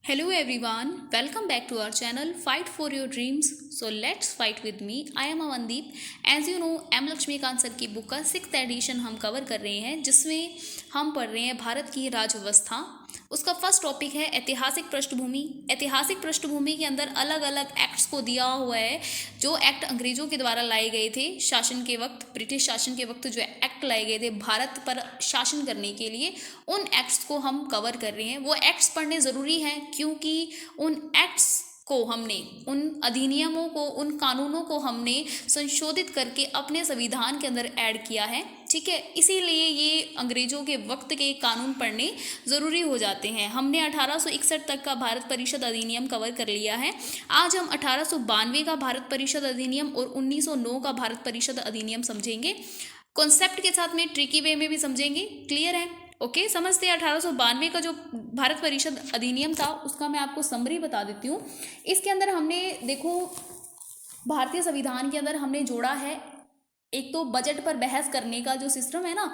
Hello everyone, welcome back to our channel Fight for Your Dreams. So let's fight with me. I am Amandeep. As you know, M Laxmikanth sir की book का 6th addition हम cover कर रहे हैं, जिसमें हम पढ़ रहे हैं भारत की राज्यव्यवस्था। उसका फर्स्ट टॉपिक है ऐतिहासिक पृष्ठभूमि। ऐतिहासिक पृष्ठभूमि के अंदर अलग अलग एक्ट्स को दिया हुआ है, जो एक्ट अंग्रेजों के द्वारा लाए गए थे शासन के वक्त, ब्रिटिश शासन के वक्त जो एक्ट लाए गए थे भारत पर शासन करने के लिए, उन एक्ट्स को हम कवर कर रहे हैं। वो एक्ट्स पढ़ने ज़रूरी हैं क्योंकि उन एक्ट्स को हमने, उन अधिनियमों को, उन कानूनों को हमने संशोधित करके अपने संविधान के अंदर ऐड किया है। ठीक है, इसीलिए ये अंग्रेजों के वक्त के कानून पढ़ने ज़रूरी हो जाते हैं। हमने 1861 तक का भारत परिषद अधिनियम कवर कर लिया है। आज हम 1892 का भारत परिषद अधिनियम और 1909 का भारत परिषद अधिनियम समझेंगे। कॉन्सेप्ट के साथ में ट्रिकी वे में भी समझेंगे। क्लियर है? ओके, समझते हैं। 1892 का जो भारत परिषद अधिनियम था उसका मैं आपको समरी बता देती हूँ। इसके अंदर हमने देखो, भारतीय संविधान के अंदर हमने जोड़ा है एक तो बजट पर बहस करने का जो सिस्टम है ना,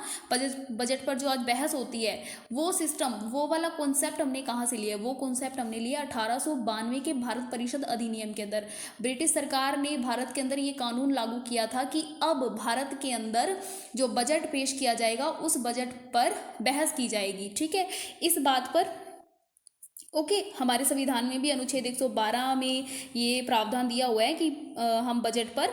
बजट पर जो आज बहस होती है, वो सिस्टम, वो वाला कॉन्सेप्ट हमने कहाँ से लिया? वो कॉन्सेप्ट हमने लिया 1892 के भारत परिषद अधिनियम के अंदर। ब्रिटिश सरकार ने भारत के अंदर ये कानून लागू किया था कि अब भारत के अंदर जो बजट पेश किया जाएगा उस बजट पर बहस की जाएगी। ठीक है, इस बात पर हमारे संविधान में भी अनुच्छेद 112 में ये प्रावधान दिया हुआ है कि हम बजट पर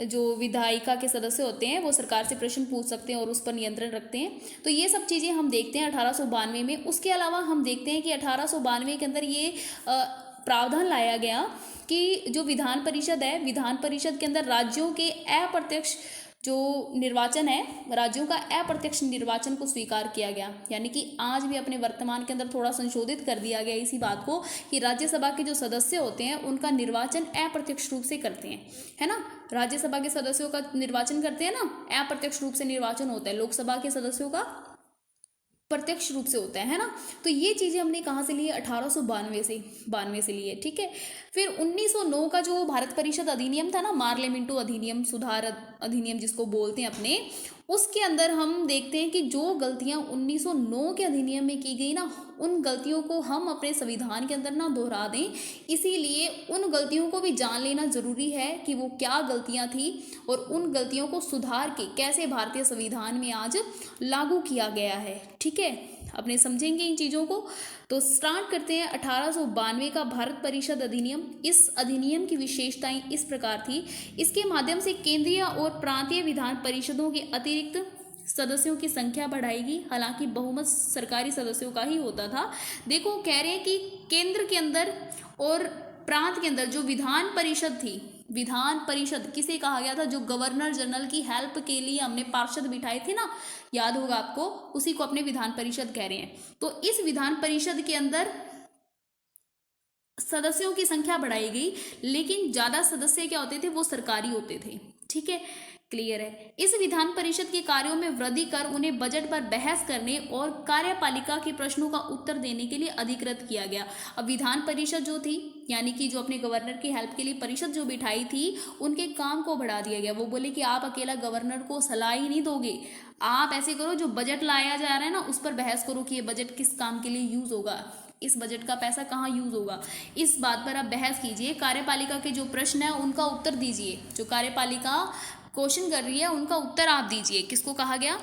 जो विधायिका के सदस्य होते हैं वो सरकार से प्रश्न पूछ सकते हैं और उस पर नियंत्रण रखते हैं। तो ये सब चीज़ें हम देखते हैं 1892 में। उसके अलावा हम देखते हैं कि 1892 के अंदर ये प्रावधान लाया गया कि जो विधान परिषद है, विधान परिषद के अंदर राज्यों के अप्रत्यक्ष जो निर्वाचन है, राज्यों का अप्रत्यक्ष निर्वाचन को स्वीकार किया गया। यानी कि आज भी अपने वर्तमान के अंदर थोड़ा संशोधित कर दिया गया इसी बात को कि राज्यसभा के जो सदस्य होते हैं उनका निर्वाचन अप्रत्यक्ष रूप से करते हैं, है ना। राज्यसभा के सदस्यों का निर्वाचन करते हैं ना, अप्रत्यक्ष रूप से निर्वाचन होता है। लोकसभा के सदस्यों का प्रत्यक्ष रूप से होता है ना। तो ये चीज़ें हमने कहाँ से ली है? 1892 से ली है। ठीक है, फिर 1909 का जो भारत परिषद अधिनियम था ना, मार्लियामेंटो अधिनियम, सुधार अधिनियम जिसको बोलते हैं अपने, उसके अंदर हम देखते हैं कि जो गलतियां 1909 के अधिनियम में की गई ना, उन गलतियों को हम अपने संविधान के अंदर ना दोहरा दें। इसीलिए उन गलतियों को भी जान लेना ज़रूरी है कि वो क्या गलतियां थी और उन गलतियों को सुधार के कैसे भारतीय संविधान में आज लागू किया गया है। ठीक है, अपने समझेंगे इन चीज़ों को। तो स्टार्ट करते हैं 1892 का भारत परिषद अधिनियम। इस अधिनियम की विशेषताएं इस प्रकार थी, इसके माध्यम से केंद्रीय और प्रांतीय विधान परिषदों के अतिरिक्त सदस्यों की संख्या बढ़ाएगी। हालांकि बहुमत सरकारी सदस्यों का ही होता था। देखो, कह रहे हैं कि केंद्र के अंदर और प्रांत के अंदर जो विधान परिषद थी, विधान परिषद किसे कहा गया था? जो गवर्नर जनरल की हेल्प के लिए हमने पार्षद बिठाए थे ना, याद होगा आपको, उसी को अपने विधान परिषद कह रहे हैं। तो इस विधान परिषद के अंदर सदस्यों की संख्या बढ़ाई गई, लेकिन ज्यादा सदस्य क्या होते थे? वो सरकारी होते थे। ठीक है, क्लियर है। इस विधान परिषद के कार्यों में वृद्धि कर उन्हें बजट पर बहस करने और कार्यपालिका के प्रश्नों का उत्तर देने के लिए अधिकृत किया गया। अब विधान परिषद जो थी, यानी कि जो अपने गवर्नर की हेल्प के लिए परिषद जो बिठाई थी, उनके काम को बढ़ा दिया गया। वो बोले कि आप अकेला गवर्नर को सलाह ही नहीं दोगे, आप ऐसे करो, जो बजट लाया जा रहा है ना उस पर बहस करो कि ये बजट किस काम के लिए यूज होगा, इस बजट का पैसा कहाँ यूज होगा, इस बात पर आप बहस कीजिए। कार्यपालिका के जो प्रश्न है उनका उत्तर दीजिए। जो कार्यपालिका क्वेश्चन कर रही है उनका उत्तर आप दीजिए। किसको कहा गया?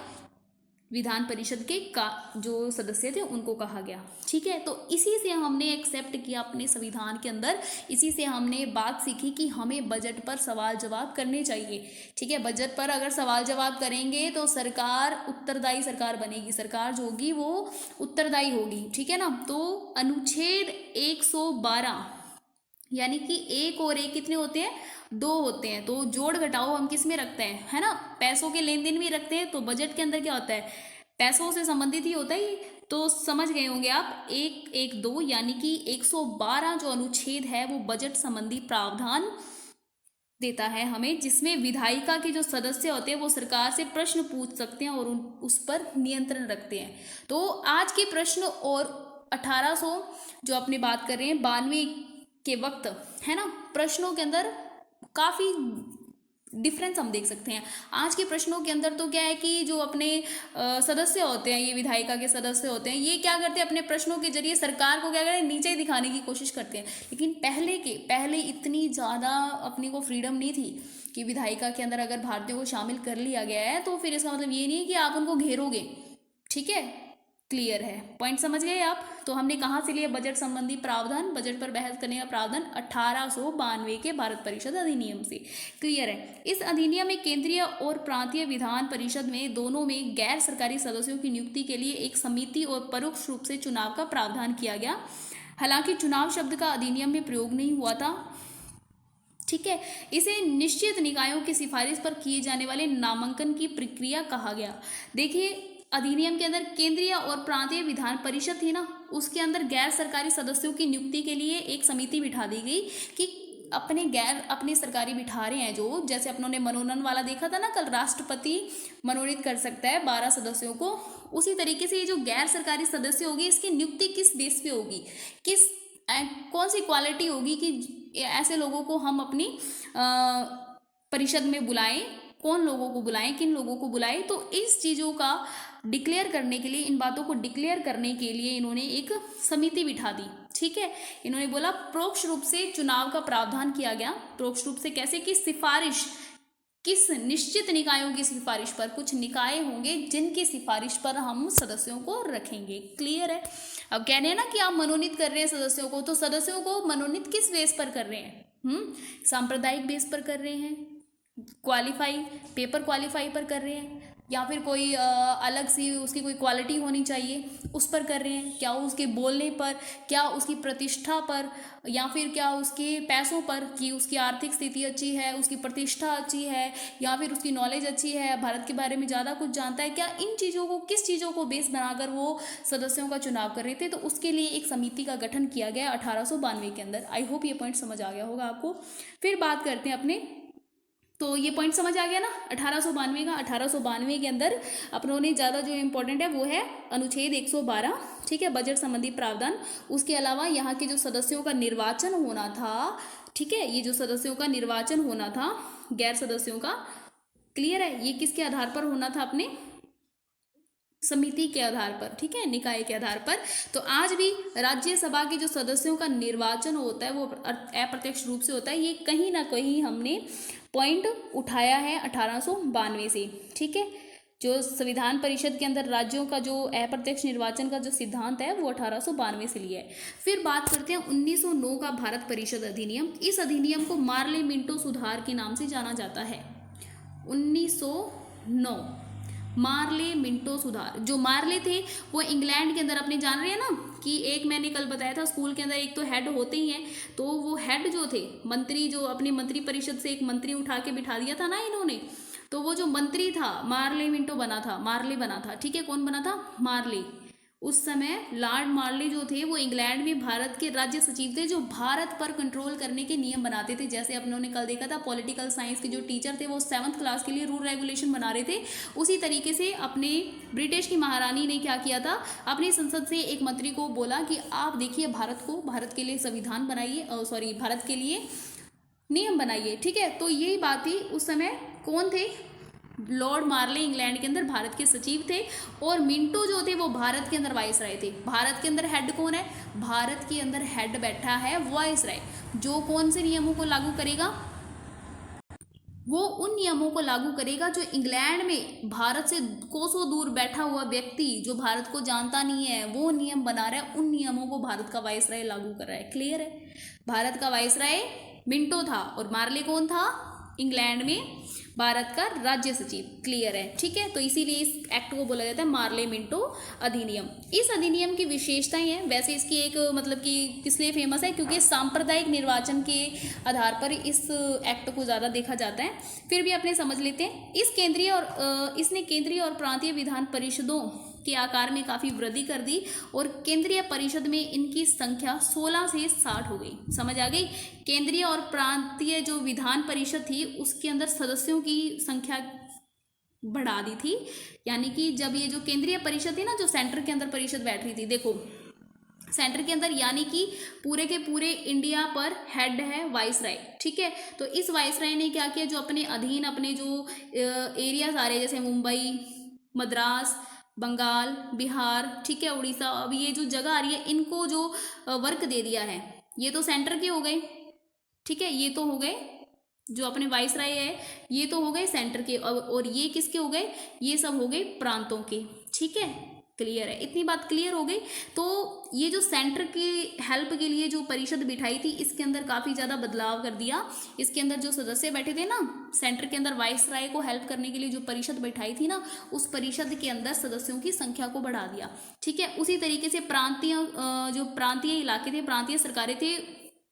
विधान परिषद के का जो सदस्य थे उनको कहा गया। ठीक है, तो इसी से हमने एक्सेप्ट किया अपने संविधान के अंदर, इसी से हमने बात सीखी कि हमें बजट पर सवाल जवाब करने चाहिए। ठीक है, बजट पर अगर सवाल जवाब करेंगे तो सरकार उत्तरदायी सरकार बनेगी, सरकार जो होगी वो उत्तरदायी होगी। ठीक है ना। तो अनुच्छेद 112, यानी कि एक और एक कितने होते हैं? 2 होते हैं। तो जोड़ घटाओ हम किस में रखते हैं, है ना, पैसों के लेन देन भी रखते हैं। तो बजट के अंदर क्या होता है? पैसों से संबंधित ही होता है। तो समझ गए होंगे आप, 112 यानी कि 112 जो अनुच्छेद है वो बजट संबंधी प्रावधान देता है हमें, जिसमें विधायिका के जो सदस्य होते हैं वो सरकार से प्रश्न पूछ सकते हैं और उस पर नियंत्रण रखते हैं। तो आज के प्रश्न और 1800 जो अपने बात कर रहे हैं 92 के वक्त, है ना, प्रश्नों के अंदर काफ़ी डिफरेंस हम देख सकते हैं। आज के प्रश्नों के अंदर तो क्या है कि जो अपने सदस्य होते हैं, ये विधायिका के सदस्य होते हैं, ये क्या करते हैं, अपने प्रश्नों के जरिए सरकार को क्या करते हैं, नीचे दिखाने की कोशिश करते हैं। लेकिन पहले इतनी ज़्यादा अपनी को फ्रीडम नहीं थी कि विधायिका के अंदर अगर भारतीयों को शामिल कर लिया गया है तो फिर इसका मतलब ये नहीं है कि आप उनको घेरोगे। ठीक है, क्लियर है, पॉइंट समझ गए आप। तो हमने कहाँ से लिया बजट संबंधी प्रावधान, बजट पर बहस करने का प्रावधान 1892 के भारत परिषद अधिनियम से। क्लियर है। इस अधिनियम में केंद्रीय और प्रांतीय विधान परिषद में दोनों में गैर सरकारी सदस्यों की नियुक्ति के लिए एक समिति और परोक्ष रूप से चुनाव का प्रावधान किया गया। हालांकि चुनाव शब्द का अधिनियम में प्रयोग नहीं हुआ था। ठीक है, इसे निश्चित निकायों की सिफारिश पर किए जाने वाले नामांकन की प्रक्रिया कहा गया। देखिए, अधिनियम के अंदर केंद्रीय और प्रांतीय विधान परिषद थी ना, उसके अंदर गैर सरकारी सदस्यों की नियुक्ति के लिए एक समिति बिठा दी गई कि अपने सरकारी बिठा रहे हैं जो, जैसे अपनों ने मनोनयन वाला देखा था ना कल, राष्ट्रपति मनोनीत कर सकता है 12 सदस्यों को, उसी तरीके से ये जो गैर सरकारी सदस्य होगी इसकी नियुक्ति किस बेस पे होगी, कौन सी क्वालिटी होगी कि ऐसे लोगों को हम अपनी परिषद में बुलाएं, कौन लोगों को बुलाएं, किन लोगों को बुलाएं। तो इस चीज़ों का डिक्लेयर करने के लिए, इन बातों को डिक्लेयर करने के लिए इन्होंने एक समिति बिठा दी। ठीक है, इन्होंने बोला परोक्ष रूप से चुनाव का प्रावधान किया गया। परोक्ष रूप से कैसे, कि सिफारिश, किस निश्चित निकायों की सिफारिश पर, कुछ निकाय होंगे जिनकी सिफारिश पर हम सदस्यों को रखेंगे। क्लियर है। अब कह रहे हैं ना कि आप मनोनीत कर रहे हैं सदस्यों को, तो सदस्यों को मनोनीत किस बेस पर कर रहे हैं? सांप्रदायिक बेस पर कर रहे हैं, पेपर क्वालिफाई पर कर रहे हैं, या फिर कोई अलग सी उसकी कोई क्वालिटी होनी चाहिए उस पर कर रहे हैं, क्या उसके बोलने पर, क्या उसकी प्रतिष्ठा पर, या फिर क्या उसके पैसों पर कि उसकी आर्थिक स्थिति अच्छी है, उसकी प्रतिष्ठा अच्छी है, या फिर उसकी नॉलेज अच्छी है, भारत के बारे में ज़्यादा कुछ जानता है, क्या इन चीज़ों को, किस चीज़ों को बेस बनाकर वो सदस्यों का चुनाव कर रहे थे। तो उसके लिए एक समिति का गठन किया गया 1892 के अंदर। आई होप ये पॉइंट समझ आ गया होगा आपको। फिर बात करते हैं अपने, तो ये पॉइंट समझ आ गया ना 1892 का। 1892 के अंदर अपनों ने ज़्यादा जो इम्पोर्टेंट है वो है अनुच्छेद 112। ठीक है, बजट संबंधी प्रावधान। उसके अलावा यहाँ के जो सदस्यों का निर्वाचन होना था, ठीक है, ये जो सदस्यों का निर्वाचन होना था गैर सदस्यों का, क्लियर है, ये किसके आधार पर होना था, अपने समिति के आधार पर, ठीक है, निकाय के आधार पर। तो आज भी राज्यसभा के जो सदस्यों का निर्वाचन होता है वो अप्रत्यक्ष रूप से होता है। ये कहीं ना कहीं हमने पॉइंट उठाया है 1892 से। ठीक है, जो संविधान परिषद के अंदर राज्यों का जो अप्रत्यक्ष निर्वाचन का जो सिद्धांत है वो 1892 से लिया है। फिर बात करते हैं 1909 का भारत परिषद अधिनियम। इस अधिनियम को मार्ले मिंटो सुधार के नाम से जाना जाता है। 1909 मार्ले मिंटो सुधार। जो मार्ले थे वो इंग्लैंड के अंदर, अपने जान रहे हैं ना कि एक मैंने कल बताया था स्कूल के अंदर एक तो हेड होते ही हैं, तो वो हेड जो थे मंत्री, जो अपनी मंत्री परिषद से एक मंत्री उठा के बिठा दिया था ना इन्होंने, तो वो जो मंत्री था मार्ले मिंटो बना था, मार्ले बना था। ठीक है, कौन बना था? मार्ले। उस समय लॉर्ड मार्ले जो थे वो इंग्लैंड में भारत के राज्य सचिव थे, जो भारत पर कंट्रोल करने के नियम बनाते थे। जैसे अपनों ने कल देखा था पॉलिटिकल साइंस के जो टीचर थे वो 7th क्लास के लिए रूल रेगुलेशन बना रहे थे, उसी तरीके से अपने ब्रिटिश की महारानी ने क्या किया था, अपनी संसद से एक मंत्री को बोला कि आप देखिए भारत के लिए संविधान बनाइए, भारत के लिए नियम बनाइए। ठीक है, तो यही बात थी। उस समय कौन थे? लॉर्ड मार्ले इंग्लैंड के अंदर भारत के सचिव थे, और मिंटो जो थे वो भारत के अंदर वाइसराय थे। भारत के अंदर हेड कौन है? भारत के अंदर हेड बैठा है वाइसराय, जो कौन से नियमों को लागू करेगा? वो उन नियमों को लागू करेगा जो इंग्लैंड में भारत से कोसों दूर बैठा हुआ व्यक्ति, जो भारत को जानता नहीं है, वो नियम बना रहा है, उन नियमों को भारत का वाइसराय लागू कर रहा है। क्लियर है? भारत का वाइसराय मिंटो था और मार्ले कौन था? इंग्लैंड में भारत का राज्य सचिव। क्लियर है? ठीक है, तो इसीलिए इस एक्ट को बोला जाता है मार्ले मिंटो अधिनियम। इस अधिनियम की विशेषताएं हैं, वैसे इसकी एक मतलब कि किस लिए फेमस है, क्योंकि सांप्रदायिक निर्वाचन के आधार पर इस एक्ट को ज़्यादा देखा जाता है। फिर भी अपने समझ लेते हैं, इसने केंद्रीय और प्रांतीय विधान परिषदों के आकार में काफ़ी वृद्धि कर दी, और केंद्रीय परिषद में इनकी संख्या 16 से 60 हो गई। समझ आ गई? केंद्रीय और प्रांतीय जो विधान परिषद थी उसके अंदर सदस्यों की संख्या बढ़ा दी थी। यानी कि जब ये जो केंद्रीय परिषद थी ना, जो सेंटर के अंदर परिषद बैठ रही थी, देखो सेंटर के अंदर, यानी कि पूरे के पूरे इंडिया पर हेड है वाइसराय, ठीक है। तो इस वाइसराय ने क्या किया, जो अपने अधीन अपने जो एरियाज आ रहे हैं, जैसे मुंबई, मद्रास, बंगाल, बिहार, ठीक है, उड़ीसा, अब ये जो जगह आ रही है इनको जो वर्क दे दिया है, ये तो सेंटर के हो गए, ठीक है, ये तो हो गए जो अपने वाइसराय है, ये तो हो गए सेंटर के, और ये किसके हो गए, ये सब हो गए प्रांतों के, ठीक है। क्लियर है, इतनी बात क्लियर हो गई। तो ये जो सेंटर की हेल्प के लिए जो परिषद बिठाई थी, इसके अंदर काफ़ी ज़्यादा बदलाव कर दिया। इसके अंदर जो सदस्य बैठे थे ना, सेंटर के अंदर वाइसराय को हेल्प करने के लिए जो परिषद बैठाई थी ना, उस परिषद के अंदर सदस्यों की संख्या को बढ़ा दिया, ठीक है। उसी तरीके से प्रांतीय जो प्रांतीय इलाके थे, प्रांतीय सरकारें थे,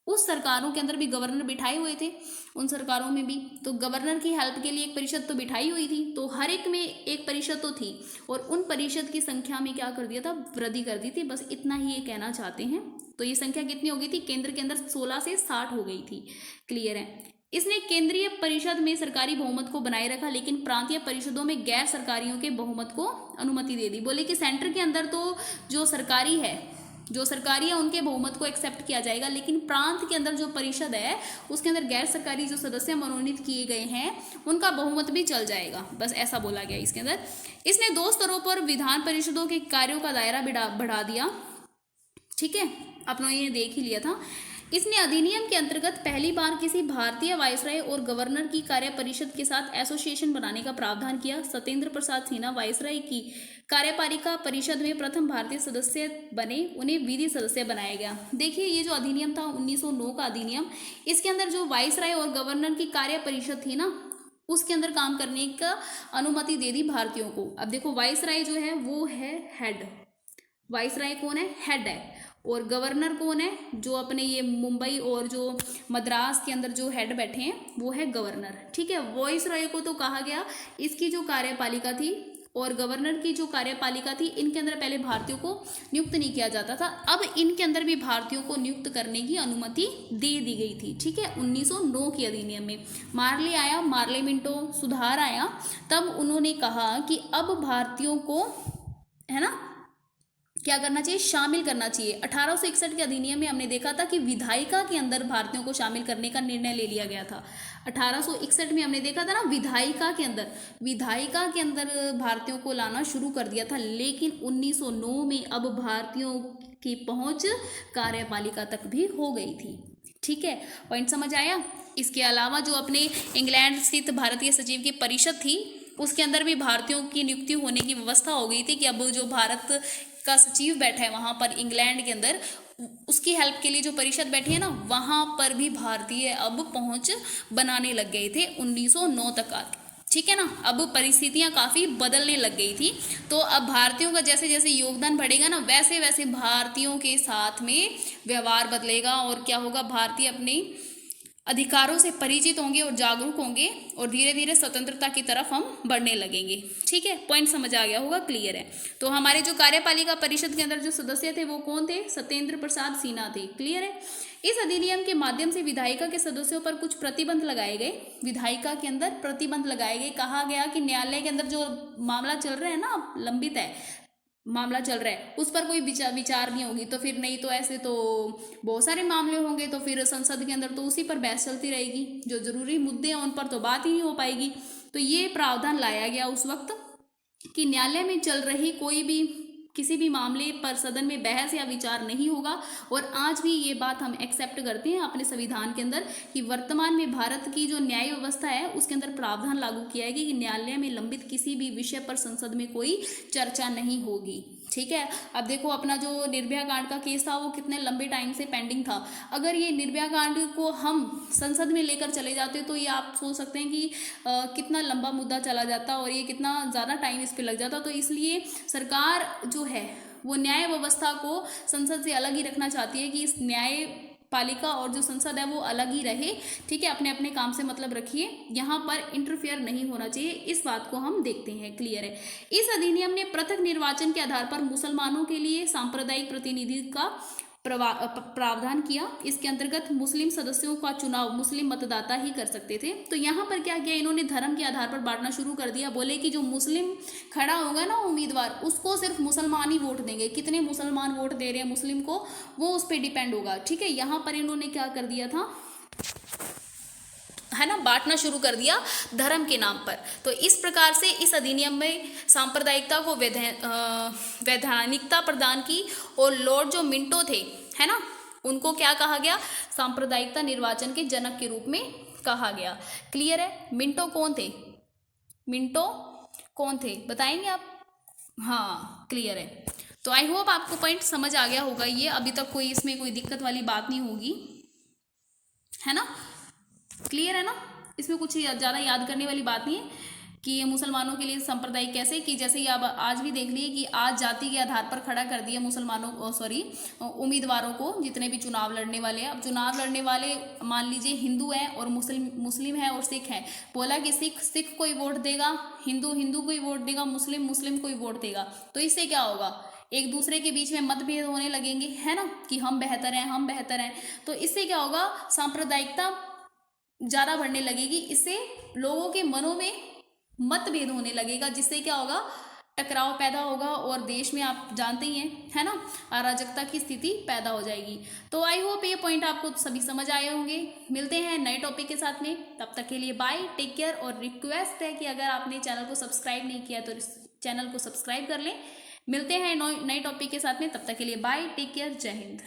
उस सरकारों के अंदर भी गवर्नर बिठाए हुए थे, उन सरकारों में भी तो गवर्नर की हेल्प के लिए एक परिषद तो बिठाई हुई थी, तो हर एक में एक परिषद तो थी, और उन परिषद की संख्या में क्या कर दिया था, वृद्धि कर दी थी, बस इतना ही ये कहना चाहते हैं। तो ये संख्या कितनी हो गई थी, केंद्र के अंदर 16 से 60 हो गई थी। क्लियर है। इसने केंद्रीय परिषद में सरकारी बहुमत को बनाए रखा, लेकिन प्रांतीय परिषदों में गैर सरकारियों के बहुमत को अनुमति दे दी। बोले कि सेंटर के अंदर तो जो सरकारी है, जो सरकारी है उनके बहुमत को एक्सेप्ट किया जाएगा, लेकिन प्रांत के अंदर जो परिषद है उसके अंदर गैर सरकारी जो सदस्य मनोनीत किए गए हैं उनका बहुमत भी चल जाएगा, बस ऐसा बोला गया इसके अंदर। इसने 2 स्तरों पर विधान परिषदों के कार्यों का दायरा बढ़ा दिया, ठीक है, अपनों ये देख ही लिया था। इसने अधिनियम के अंतर्गत पहली बार किसी भारतीय वाइसराय और गवर्नर की कार्य परिषद के साथ एसोसिएशन बनाने का प्रावधान किया। सत्येंद्र प्रसाद सिन्हा वाइसराय की कार्यपालिका परिषद में प्रथम भारतीय सदस्य बने, उन्हें विधि सदस्य बनाया गया। देखिए, ये जो अधिनियम था 1909 का अधिनियम, इसके अंदर जो वाइसराय और गवर्नर की कार्य परिषद थी ना, उसके अंदर काम करने का अनुमति दे दी भारतीयों को। अब देखो, वाइसराय जो है वो है हेड, वाइसराय कौन है, हेड है, और गवर्नर कौन है, जो अपने ये मुंबई और जो मद्रास के अंदर जो हेड बैठे हैं वो है गवर्नर, ठीक है। वाइसराय को तो कहा गया, इसकी जो कार्यपालिका थी और गवर्नर की जो कार्यपालिका थी, इनके अंदर पहले भारतीयों को नियुक्त नहीं किया जाता था, अब इनके अंदर भी भारतीयों को नियुक्त करने की अनुमति दे दी गई थी, ठीक है। 1909 के अधिनियम में मार्ले आया, मार्ले मिंटो सुधार आया, तब उन्होंने कहा कि अब भारतीयों को, है ना, क्या करना चाहिए, शामिल करना चाहिए। 1861 के अधिनियम में हमने देखा था कि विधायिका के अंदर भारतीयों को शामिल करने का निर्णय ले लिया गया था। 1861 में हमने देखा था ना, विधायिका के अंदर भारतीयों को लाना शुरू कर दिया था, लेकिन 1909 में अब भारतीयों की पहुंच कार्यपालिका तक भी हो गई थी, ठीक है। पॉइंट समझ आया। इसके अलावा जो अपने इंग्लैंड स्थित भारतीय सचिव की परिषद थी, उसके अंदर भी भारतीयों की नियुक्ति होने की व्यवस्था हो गई थी कि अब जो भारत का सचिव बैठा है वहां पर इंग्लैंड के अंदर, उसकी हेल्प के लिए जो परिषद बैठी है ना, वहां पर भी भारतीय अब पहुंच बनाने लग गए थे 1909 तक आके, ठीक है ना। अब परिस्थितियां काफ़ी बदलने लग गई थी, तो अब भारतीयों का जैसे जैसे योगदान बढ़ेगा ना, वैसे वैसे भारतीयों के साथ में व्यवहार बदलेगा, और क्या होगा, भारतीय अपने अधिकारों से परिचित होंगे और जागरूक होंगे, और धीरे धीरे स्वतंत्रता की तरफ हम बढ़ने लगेंगे, ठीक है। पॉइंट समझ आ गया होगा, क्लियर है। तो हमारे जो कार्यपालिका परिषद के अंदर जो सदस्य थे वो कौन थे, सत्येंद्र प्रसाद सिन्हा थे, क्लियर है। इस अधिनियम के माध्यम से विधायिका के सदस्यों पर कुछ प्रतिबंध लगाए गए, विधायिका के अंदर प्रतिबंध लगाए गए। कहा गया कि न्यायालय के अंदर जो मामला चल रहा है ना, लंबित है, मामला चल रहा है, उस पर कोई विचार नहीं होगी, तो फिर नहीं तो ऐसे तो बहुत सारे मामले होंगे, तो फिर संसद के अंदर तो उसी पर बहस चलती रहेगी, जो जरूरी मुद्दे हैं उन पर तो बात ही नहीं हो पाएगी। तो ये प्रावधान लाया गया उस वक्त कि न्यायालय में चल रही कोई भी किसी भी मामले पर सदन में बहस या विचार नहीं होगा। और आज भी ये बात हम एक्सेप्ट करते हैं अपने संविधान के अंदर कि वर्तमान में भारत की जो न्याय व्यवस्था है उसके अंदर प्रावधान लागू किया है कि न्यायालय में लंबित किसी भी विषय पर संसद में कोई चर्चा नहीं होगी, ठीक है। अब देखो, अपना जो निर्भया कांड का केस था वो कितने लंबे टाइम से पेंडिंग था। अगर ये निर्भया कांड को हम संसद में लेकर चले जाते तो ये आप सोच सकते हैं कि कितना लंबा मुद्दा चला जाता और ये कितना ज़्यादा टाइम इस पर लग जाता। तो इसलिए सरकार जो है वो न्याय व्यवस्था को संसद से अलग ही रखना चाहती है कि इस न्याय पालिका और जो संसद है वो अलग ही रहे, ठीक है। अपने अपने काम से मतलब रखिए, यहाँ पर इंटरफेयर नहीं होना चाहिए, इस बात को हम देखते हैं, क्लियर है। इस अधिनियम ने पृथक निर्वाचन के आधार पर मुसलमानों के लिए सांप्रदायिक प्रतिनिधि का प्रावधान किया। इसके अंतर्गत मुस्लिम सदस्यों का चुनाव मुस्लिम मतदाता ही कर सकते थे। तो यहाँ पर क्या किया इन्होंने, धर्म के आधार पर बांटना शुरू कर दिया। बोले कि जो मुस्लिम खड़ा होगा ना उम्मीदवार, उसको सिर्फ मुसलमान ही वोट देंगे। कितने मुसलमान वोट दे रहे हैं मुस्लिम को, वो उस पर डिपेंड होगा। ठीक है, यहाँ पर इन्होंने क्या कर दिया था, है ना, बांटना शुरू कर दिया धर्म के नाम पर। तो इस प्रकार से इस अधिनियम में सांप्रदायिकता को वैधानिकता प्रदान की। और लॉर्ड जो मिंटो थे, है ना, उनको क्या कहा गया, सांप्रदायिकता निर्वाचन के जनक के रूप में कहा गया। क्लियर है। मिंटो कौन थे, मिंटो कौन थे बताएंगे आप? हाँ, क्लियर है। तो आई होप आपको पॉइंट समझ आ गया होगा। ये अभी तक कोई इसमें कोई दिक्कत वाली बात नहीं होगी, है ना, क्लियर है ना। इसमें कुछ ज़्यादा याद करने वाली बात नहीं है कि ये मुसलमानों के लिए सांप्रदायिक कैसे, कि जैसे ही आप आज भी देख लिए कि आज जाति के आधार पर खड़ा कर दिया मुसलमानों, उम्मीदवारों को, जितने भी चुनाव लड़ने वाले हैं। अब चुनाव लड़ने वाले मान लीजिए हिंदू हैं और मुस्लिम है और सिख हैं। बोला कि सिख कोई वोट देगा, हिंदू कोई वोट देगा, मुस्लिम कोई वोट देगा। तो इससे क्या होगा, एक दूसरे के बीच में मतभेद होने लगेंगे, है ना, कि हम बेहतर हैं। तो इससे क्या होगा, सांप्रदायिकता ज़्यादा बढ़ने लगेगी। इससे लोगों के मनों में मतभेद होने लगेगा, जिससे क्या होगा, टकराव पैदा होगा और देश में आप जानते ही हैं, है ना, अराजकता की स्थिति पैदा हो जाएगी। तो आई होप ये पॉइंट आपको सभी समझ आए होंगे। मिलते हैं नए टॉपिक के साथ में, तब तक के लिए बाय, टेक केयर। और रिक्वेस्ट है कि अगर आपने चैनल को सब्सक्राइब नहीं किया तो इस चैनल को सब्सक्राइब कर लें। मिलते हैं नए टॉपिक के साथ में, तब तक के लिए बाय, टेक केयर, जय हिंद।